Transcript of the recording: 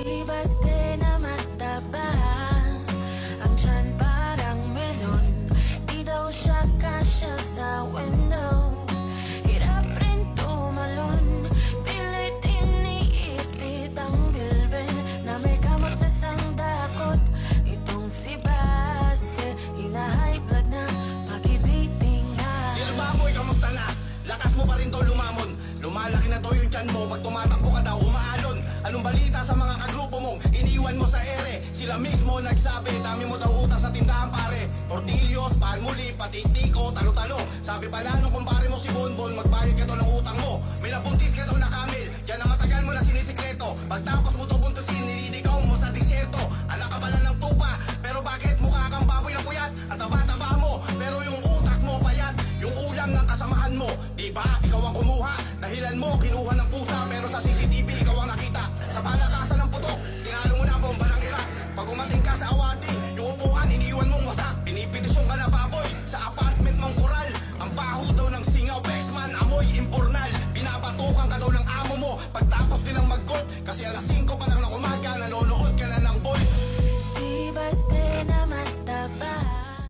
Ibaste na matabang, ang tiyan parang melon. Di daw siya kasya sa window. Hirap rin tumalon, pilit iniipit ang bilbil na may kamot na sangdakot. Itong si Baste, hina-high blood na makibibing na. Dear Baboy, kamusta na? Lakas mo pa rin to lumamon. Lumalaki na to yung tiyan mo, pag tumatakbo ka daw umaalon. Anong balita sa mga kagrupo mong iniwan mo sa ere? Sila mismo nagsabi, dami mo daw utang sa tindahan pare. Tortillos, palmuli, pati stiko, talo-talo. Sabi pala nung kumpare mo si Bonbon, magbayad ka to ng utang mo. May nabuntis ka daw na kamil, yan na matagal mo na sinisikreto. Pagtapos